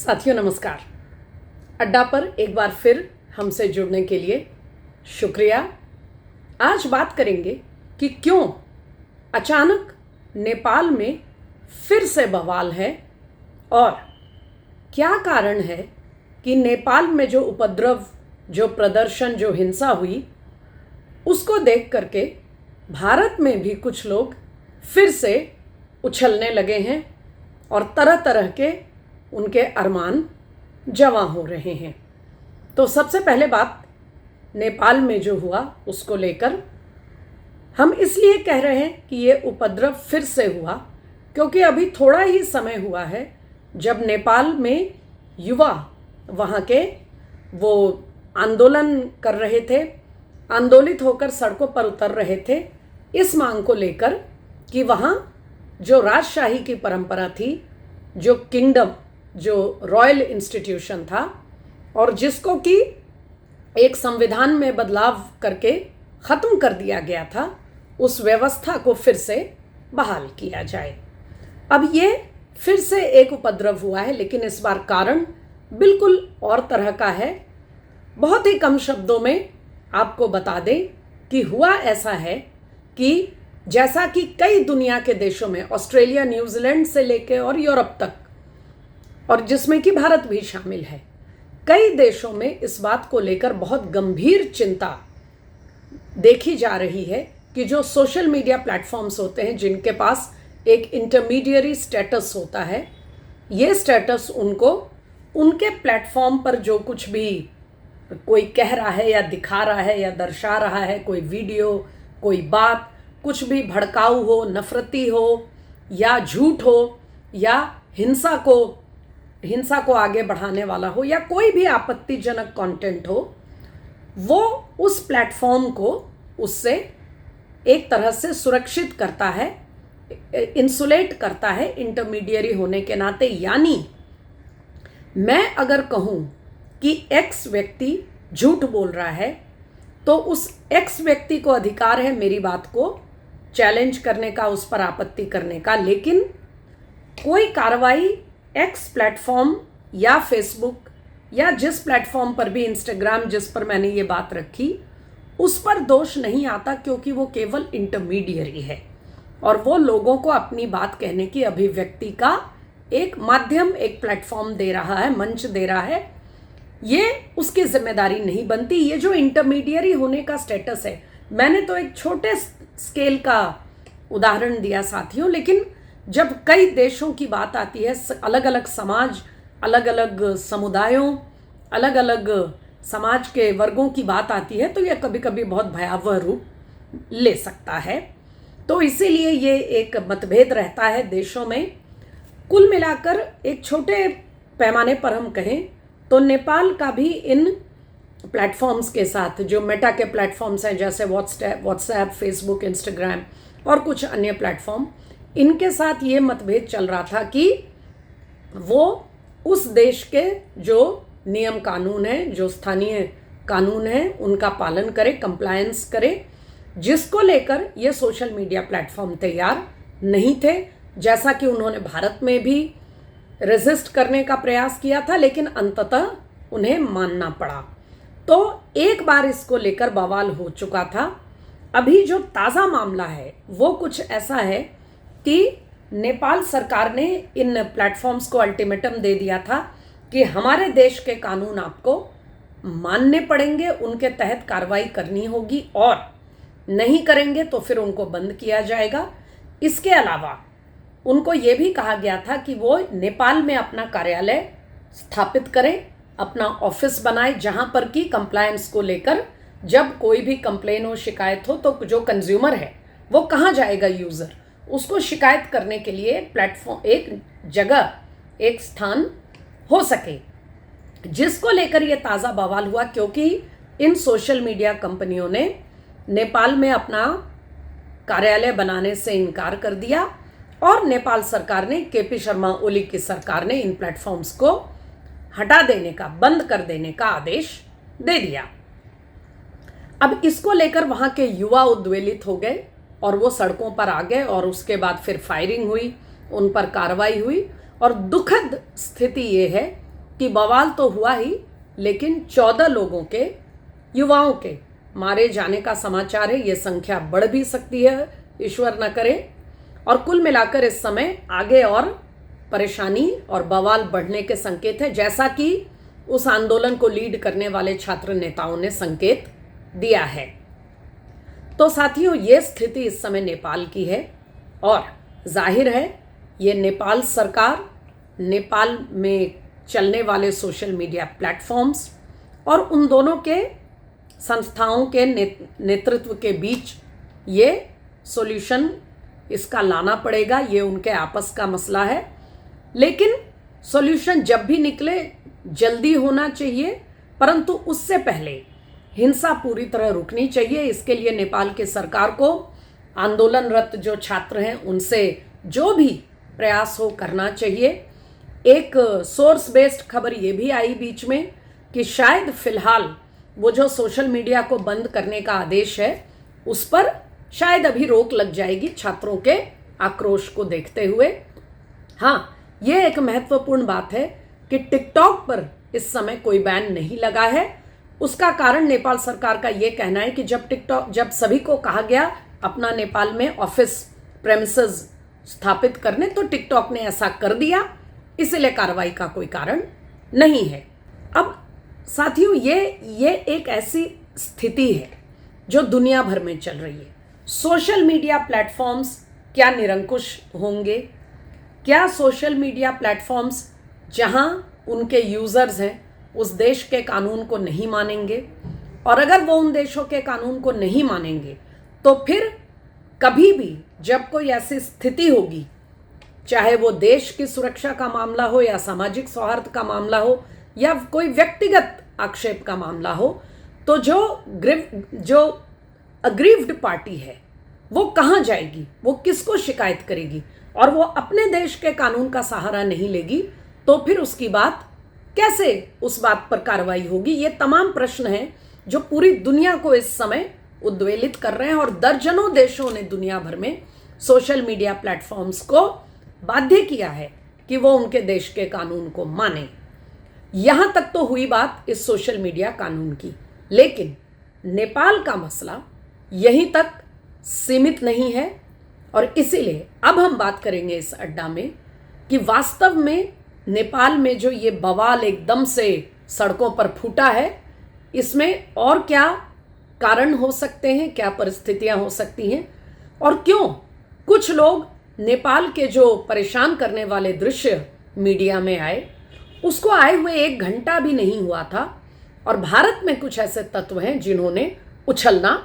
साथियों नमस्कार। अड्डा पर एक बार फिर हमसे जुड़ने के लिए शुक्रिया। आज बात करेंगे कि क्यों अचानक नेपाल में फिर से बवाल है और क्या कारण है कि नेपाल में जो उपद्रव, जो प्रदर्शन, जो हिंसा हुई, उसको देख करके भारत में भी कुछ लोग फिर से उछलने लगे हैं और तरह तरह के उनके अरमान जवां हो रहे हैं। तो सबसे पहले बात नेपाल में जो हुआ उसको लेकर हम इसलिए कह रहे हैं कि ये उपद्रव फिर से हुआ क्योंकि अभी थोड़ा ही समय हुआ है जब नेपाल में युवा वहाँ के वो आंदोलन कर रहे थे, आंदोलित होकर सड़कों पर उतर रहे थे इस मांग को लेकर कि वहाँ जो राजशाही की परंपरा थी, जो किंगडम, जो रॉयल इंस्टीट्यूशन था और जिसको कि एक संविधान में बदलाव करके ख़त्म कर दिया गया था, उस व्यवस्था को फिर से बहाल किया जाए। अब ये फिर से एक उपद्रव हुआ है, लेकिन इस बार कारण बिल्कुल और तरह का है। बहुत ही कम शब्दों में आपको बता दें कि हुआ ऐसा है कि जैसा कि कई दुनिया के देशों में, ऑस्ट्रेलिया, न्यूजीलैंड से लेकर और यूरोप तक, और जिसमें कि भारत भी शामिल है, कई देशों में इस बात को लेकर बहुत गंभीर चिंता देखी जा रही है कि जो सोशल मीडिया प्लेटफॉर्म्स होते हैं, जिनके पास एक इंटरमीडियरी स्टेटस होता है, ये स्टेटस उनको उनके प्लेटफॉर्म पर जो कुछ भी कोई कह रहा है या दिखा रहा है या दर्शा रहा है, कोई वीडियो, कोई बात, कुछ भी भड़काऊ हो, नफरती हो या झूठ हो या हिंसा को आगे बढ़ाने वाला हो या कोई भी आपत्तिजनक कंटेंट हो, वो उस प्लेटफॉर्म को उससे एक तरह से सुरक्षित करता है, इंसुलेट करता है इंटरमीडियरी होने के नाते। यानी मैं अगर कहूँ कि एक्स व्यक्ति झूठ बोल रहा है तो उस एक्स व्यक्ति को अधिकार है मेरी बात को चैलेंज करने का, उस पर आपत्ति करने का, लेकिन कोई कार्रवाई एक्स प्लेटफॉर्म या फेसबुक या जिस प्लेटफॉर्म पर भी, इंस्टाग्राम जिस पर मैंने ये बात रखी, उस पर दोष नहीं आता क्योंकि वो केवल इंटरमीडियरी है और वो लोगों को अपनी बात कहने की अभिव्यक्ति का एक माध्यम, एक प्लेटफॉर्म दे रहा है, मंच दे रहा है। ये उसकी जिम्मेदारी नहीं बनती। ये जो इंटरमीडियरी होने का स्टेटस है, मैंने तो एक छोटे स्केल का उदाहरण दिया साथियों, लेकिन जब कई देशों की बात आती है, अलग अलग समाज, अलग अलग समुदायों, अलग अलग समाज के वर्गों की बात आती है, तो यह कभी कभी बहुत भयावह रूप ले सकता है। तो इसीलिए ये एक मतभेद रहता है देशों में। कुल मिलाकर एक छोटे पैमाने पर हम कहें तो नेपाल का भी इन प्लेटफॉर्म्स के साथ, जो मेटा के प्लेटफॉर्म्स हैं जैसे व्हाट्सएप, फेसबुक, इंस्टाग्राम और कुछ अन्य प्लेटफॉर्म, इनके साथ ये मतभेद चल रहा था कि वो उस देश के जो नियम कानून हैं, जो स्थानीय कानून हैं, उनका पालन करे, कंप्लायंस करे, जिसको लेकर ये सोशल मीडिया प्लेटफॉर्म तैयार नहीं थे। जैसा कि उन्होंने भारत में भी रेजिस्ट करने का प्रयास किया था, लेकिन अंततः उन्हें मानना पड़ा। तो एक बार इसको लेकर बवाल हो चुका था। अभी जो ताज़ा मामला है वो कुछ ऐसा है कि नेपाल सरकार ने इन प्लेटफॉर्म्स को अल्टीमेटम दे दिया था कि हमारे देश के कानून आपको मानने पड़ेंगे, उनके तहत कार्रवाई करनी होगी और नहीं करेंगे तो फिर उनको बंद किया जाएगा। इसके अलावा उनको ये भी कहा गया था कि वो नेपाल में अपना कार्यालय स्थापित करें, अपना ऑफिस बनाए, जहाँ पर कि कंप्लायंस को लेकर जब कोई भी कंप्लेन हो, शिकायत हो, तो जो कंज्यूमर है वो कहाँ जाएगा, यूज़र, उसको शिकायत करने के लिए एक प्लेटफॉर्म, एक जगह, एक स्थान हो सके, जिसको लेकर ये ताज़ा बवाल हुआ क्योंकि इन सोशल मीडिया कंपनियों ने नेपाल में अपना कार्यालय बनाने से इनकार कर दिया और नेपाल सरकार ने, केपी शर्मा ओली की सरकार ने इन प्लेटफॉर्म्स को हटा देने का, बंद कर देने का आदेश दे दिया। अब इसको लेकर वहाँ के युवा उद्वेलित हो गए और वो सड़कों पर आ गए और उसके बाद फिर फायरिंग हुई, उन पर कार्रवाई हुई और दुखद स्थिति ये है कि बवाल तो हुआ ही, लेकिन 14 लोगों के, युवाओं के मारे जाने का समाचार है। ये संख्या बढ़ भी सकती है, ईश्वर न करे। और कुल मिलाकर इस समय आगे और परेशानी और बवाल बढ़ने के संकेत है, जैसा कि उस आंदोलन को लीड करने वाले छात्र नेताओं ने संकेत दिया है। तो साथियों, ये स्थिति इस समय नेपाल की है और जाहिर है ये नेपाल सरकार, नेपाल में चलने वाले सोशल मीडिया प्लेटफॉर्म्स और उन दोनों के संस्थाओं के नेतृत्व के बीच ये सॉल्यूशन इसका लाना पड़ेगा। ये उनके आपस का मसला है, लेकिन सॉल्यूशन जब भी निकले जल्दी होना चाहिए, परंतु उससे पहले हिंसा पूरी तरह रुकनी चाहिए। इसके लिए नेपाल की सरकार को आंदोलनरत जो छात्र हैं उनसे जो भी प्रयास हो करना चाहिए। एक सोर्स बेस्ड खबर ये भी आई बीच में कि शायद फिलहाल वो जो सोशल मीडिया को बंद करने का आदेश है उस पर शायद अभी रोक लग जाएगी छात्रों के आक्रोश को देखते हुए। हाँ, ये एक महत्वपूर्ण बात है कि टिकटॉक पर इस समय कोई बैन नहीं लगा है। उसका कारण नेपाल सरकार का ये कहना है कि जब सभी को कहा गया अपना नेपाल में ऑफिस प्रेमिसेस स्थापित करने, तो टिकटॉक ने ऐसा कर दिया, इसलिए कार्रवाई का कोई कारण नहीं है। अब साथियों, ये एक ऐसी स्थिति है जो दुनिया भर में चल रही है। सोशल मीडिया प्लेटफॉर्म्स क्या निरंकुश होंगे? क्या सोशल मीडिया प्लेटफॉर्म्स जहां उनके यूजर्स हैं उस देश के कानून को नहीं मानेंगे? और अगर वो उन देशों के कानून को नहीं मानेंगे तो फिर कभी भी जब कोई ऐसी स्थिति होगी, चाहे वो देश की सुरक्षा का मामला हो या सामाजिक सौहार्द का मामला हो या कोई व्यक्तिगत आक्षेप का मामला हो, तो जो अग्रीव्ड पार्टी है वो कहाँ जाएगी, वो किसको शिकायत करेगी? और वो अपने देश के कानून का सहारा नहीं लेगी तो फिर उसकी बात कैसे, उस बात पर कार्रवाई होगी? ये तमाम प्रश्न हैं जो पूरी दुनिया को इस समय उद्वेलित कर रहे हैं और दर्जनों देशों ने दुनिया भर में सोशल मीडिया प्लेटफॉर्म्स को बाध्य किया है कि वो उनके देश के कानून को माने। यहां तक तो हुई बात इस सोशल मीडिया कानून की, लेकिन नेपाल का मसला यहीं तक सीमित नहीं है। और इसीलिए अब हम बात करेंगे इस अड्डा में कि वास्तव में नेपाल में जो ये बवाल एकदम से सड़कों पर फूटा है, इसमें और क्या कारण हो सकते हैं, क्या परिस्थितियां हो सकती हैं, और क्यों कुछ लोग नेपाल के जो परेशान करने वाले दृश्य मीडिया में आए, उसको आए हुए 1 घंटा भी नहीं हुआ था और भारत में कुछ ऐसे तत्व हैं जिन्होंने उछलना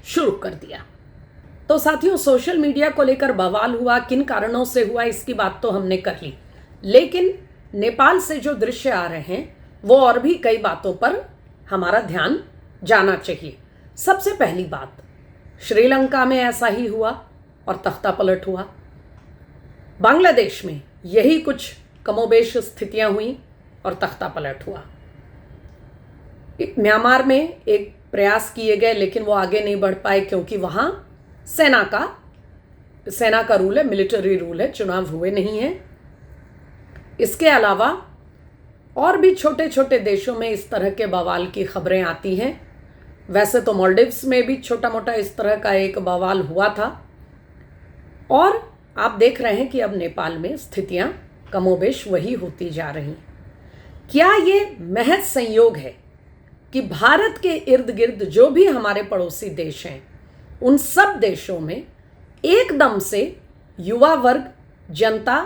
शुरू कर दिया। तो साथियों, सोशल मीडिया को लेकर बवाल हुआ, किन कारणों से हुआ इसकी बात तो हमने कर ली, लेकिन नेपाल से जो दृश्य आ रहे हैं वो और भी कई बातों पर हमारा ध्यान जाना चाहिए। सबसे पहली बात, श्रीलंका में ऐसा ही हुआ और तख्ता पलट हुआ। बांग्लादेश में यही कुछ कमोबेश स्थितियां हुई और तख्ता पलट हुआ। म्यांमार में एक प्रयास किए गए लेकिन वो आगे नहीं बढ़ पाए क्योंकि वहां सेना का रूल है, मिलिट्री रूल है, चुनाव हुए नहीं हैं। इसके अलावा और भी छोटे छोटे देशों में इस तरह के बवाल की खबरें आती हैं। वैसे तो मालदीव्स में भी छोटा मोटा इस तरह का एक बवाल हुआ था और आप देख रहे हैं कि अब नेपाल में स्थितियां कमोबेश वही होती जा रही। क्या ये महज संयोग है कि भारत के इर्द गिर्द जो भी हमारे पड़ोसी देश हैं उन सब देशों में एकदम से युवा वर्ग, जनता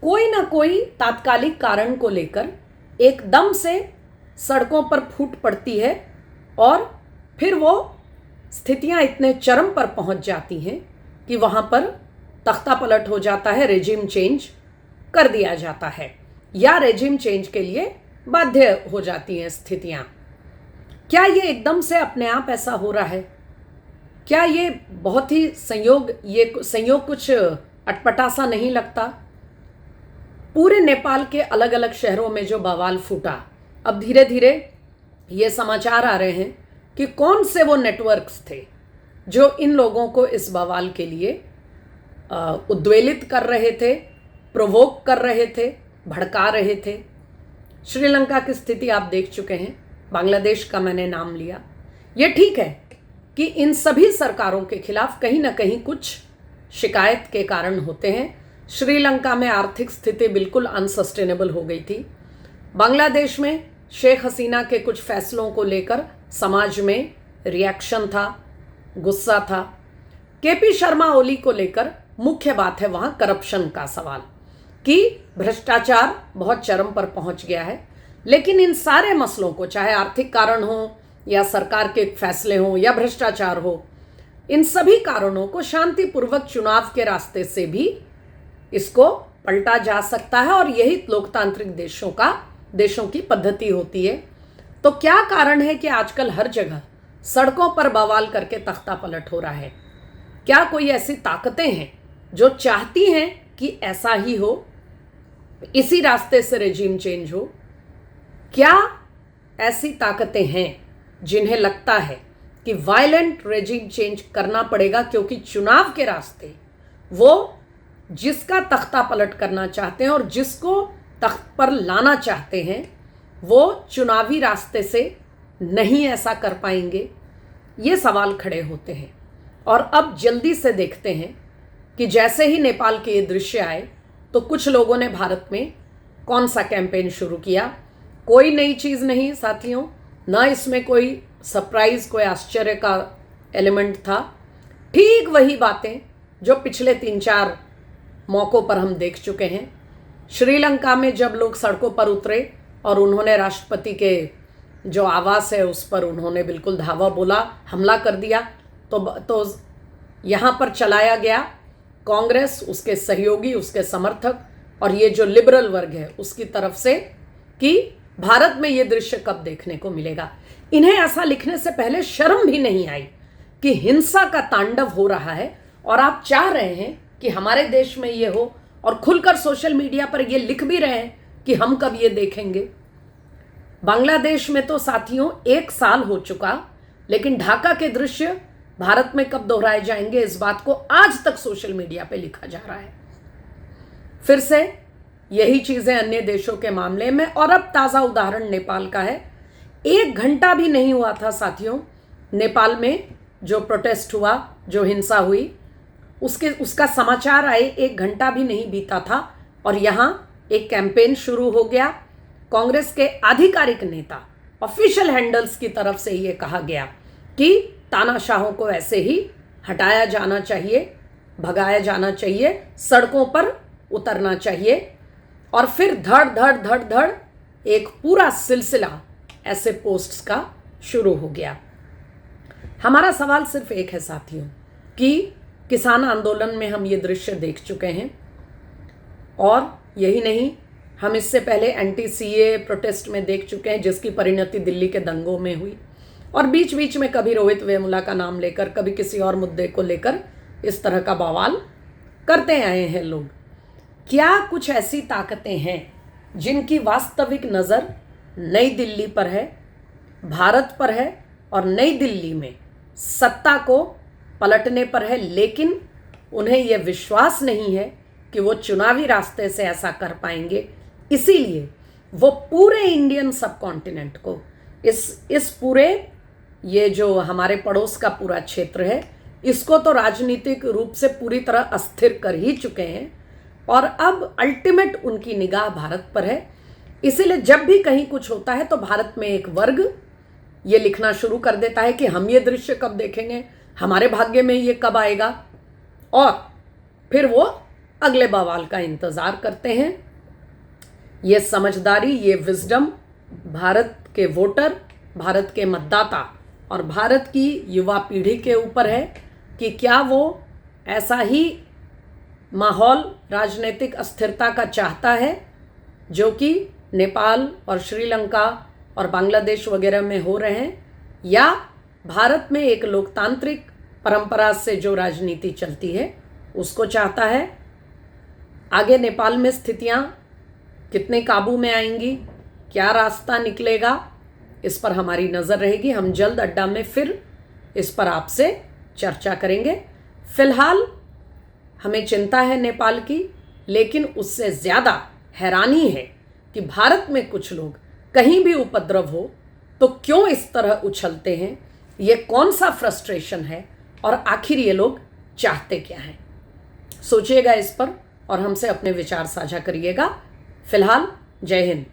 कोई ना कोई तात्कालिक कारण को लेकर एकदम से सड़कों पर फूट पड़ती है और फिर वो स्थितियां इतने चरम पर पहुंच जाती हैं कि वहां पर तख्ता पलट हो जाता है, रेजिम चेंज कर दिया जाता है या रेजिम चेंज के लिए बाध्य हो जाती हैं स्थितियां। क्या ये एकदम से अपने आप ऐसा हो रहा है? क्या ये बहुत ही संयोग कुछ अटपटा सा नहीं लगता? पूरे नेपाल के अलग अलग शहरों में जो बवाल फूटा, अब धीरे धीरे ये समाचार आ रहे हैं कि कौन से वो नेटवर्क्स थे जो इन लोगों को इस बवाल के लिए उद्वेलित कर रहे थे, प्रोवोक कर रहे थे, भड़का रहे थे। श्रीलंका की स्थिति आप देख चुके हैं, बांग्लादेश का मैंने नाम लिया। ये ठीक है कि इन सभी सरकारों के खिलाफ कहीं ना कहीं कुछ शिकायत के कारण होते हैं। श्रीलंका में आर्थिक स्थिति बिल्कुल अनसस्टेनेबल हो गई थी। बांग्लादेश में शेख हसीना के कुछ फैसलों को लेकर समाज में रिएक्शन था, गुस्सा था। केपी शर्मा ओली को लेकर मुख्य बात है वहाँ करप्शन का सवाल कि भ्रष्टाचार बहुत चरम पर पहुँच गया है। लेकिन इन सारे मसलों को, चाहे आर्थिक कारण हो या सरकार के फैसले हों या भ्रष्टाचार हो, इन सभी कारणों को शांतिपूर्वक चुनाव के रास्ते से भी इसको पलटा जा सकता है और यही लोकतांत्रिक देशों की पद्धति होती है। तो क्या कारण है कि आजकल हर जगह सड़कों पर बवाल करके तख्ता पलट हो रहा है? क्या कोई ऐसी ताकतें हैं जो चाहती हैं कि ऐसा ही हो, इसी रास्ते से रेजिम चेंज हो? क्या ऐसी ताकतें हैं जिन्हें लगता है कि वायलेंट रेजिम चेंज करना पड़ेगा क्योंकि चुनाव के रास्ते वो जिसका तख्ता पलट करना चाहते हैं और जिसको तख्त पर लाना चाहते हैं वो चुनावी रास्ते से नहीं ऐसा कर पाएंगे? ये सवाल खड़े होते हैं। और अब जल्दी से देखते हैं कि जैसे ही नेपाल के ये दृश्य आए तो कुछ लोगों ने भारत में कौन सा कैंपेन शुरू किया। कोई नई चीज़ नहीं साथियों, ना इसमें कोई सरप्राइज, कोई आश्चर्य का एलिमेंट था। ठीक वही बातें जो पिछले 3-4 मौक़ों पर हम देख चुके हैं। श्रीलंका में जब लोग सड़कों पर उतरे और उन्होंने राष्ट्रपति के जो आवास है उस पर उन्होंने बिल्कुल धावा बोला, हमला कर दिया, तो यहाँ पर चलाया गया कांग्रेस, उसके सहयोगी, उसके समर्थक और ये जो लिबरल वर्ग है उसकी तरफ से कि भारत में ये दृश्य कब देखने को मिलेगा। इन्हें ऐसा लिखने से पहले शर्म भी नहीं आई कि हिंसा का तांडव हो रहा है और आप चाह रहे हैं कि हमारे देश में ये हो और खुलकर सोशल मीडिया पर ये लिख भी रहे हैं कि हम कब ये देखेंगे। बांग्लादेश में तो साथियों 1 साल हो चुका, लेकिन ढाका के दृश्य भारत में कब दोहराए जाएंगे इस बात को आज तक सोशल मीडिया पे लिखा जा रहा है। फिर से यही चीजें अन्य देशों के मामले में, और अब ताज़ा उदाहरण नेपाल का है। 1 घंटा भी नहीं हुआ था साथियों नेपाल में जो प्रोटेस्ट हुआ, जो हिंसा हुई, उसका समाचार आए 1 घंटा भी नहीं बीता था और यहाँ एक कैंपेन शुरू हो गया। कांग्रेस के आधिकारिक नेता, ऑफिशियल हैंडल्स की तरफ से ये कहा गया कि तानाशाहों को ऐसे ही हटाया जाना चाहिए, भगाया जाना चाहिए, सड़कों पर उतरना चाहिए। और फिर धड़ धड़ धड़ धड़ एक पूरा सिलसिला ऐसे पोस्ट्स का शुरू हो गया। हमारा सवाल सिर्फ एक है साथियों कि किसान आंदोलन में हम ये दृश्य देख चुके हैं और यही नहीं, हम इससे पहले एंटी सीए प्रोटेस्ट में देख चुके हैं जिसकी परिणति दिल्ली के दंगों में हुई, और बीच बीच में कभी रोहित वेमुला का नाम लेकर, कभी किसी और मुद्दे को लेकर इस तरह का बवाल करते आए हैं लोग। क्या कुछ ऐसी ताकतें हैं जिनकी वास्तविक नज़र नई दिल्ली पर है, भारत पर है और नई दिल्ली में सत्ता को पलटने पर है, लेकिन उन्हें यह विश्वास नहीं है कि वो चुनावी रास्ते से ऐसा कर पाएंगे? इसीलिए वो पूरे इंडियन सब कॉन्टिनेंट को, इस पूरे ये जो हमारे पड़ोस का पूरा क्षेत्र है, इसको तो राजनीतिक रूप से पूरी तरह अस्थिर कर ही चुके हैं और अब अल्टीमेट उनकी निगाह भारत पर है। इसीलिए जब भी कहीं कुछ होता है तो भारत में एक वर्ग ये लिखना शुरू कर देता है कि हम ये दृश्य कब देखेंगे, हमारे भाग्य में ये कब आएगा, और फिर वो अगले बवाल का इंतज़ार करते हैं। ये समझदारी, ये विजडम भारत के वोटर, भारत के मतदाता और भारत की युवा पीढ़ी के ऊपर है कि क्या वो ऐसा ही माहौल राजनीतिक अस्थिरता का चाहता है जो कि नेपाल और श्रीलंका और बांग्लादेश वगैरह में हो रहे हैं, या भारत में एक लोकतांत्रिक परंपरा से जो राजनीति चलती है उसको चाहता है। आगे नेपाल में स्थितियां कितने काबू में आएंगी, क्या रास्ता निकलेगा, इस पर हमारी नज़र रहेगी। हम जल्द अड्डा में फिर इस पर आपसे चर्चा करेंगे। फिलहाल हमें चिंता है नेपाल की, लेकिन उससे ज़्यादा हैरानी है कि भारत में कुछ लोग कहीं भी उपद्रव हो तो क्यों इस तरह उछलते हैं, ये कौन सा फ्रस्ट्रेशन है और आखिर ये लोग चाहते क्या हैं। सोचिएगा इस पर और हमसे अपने विचार साझा करिएगा। फिलहाल जय हिंद।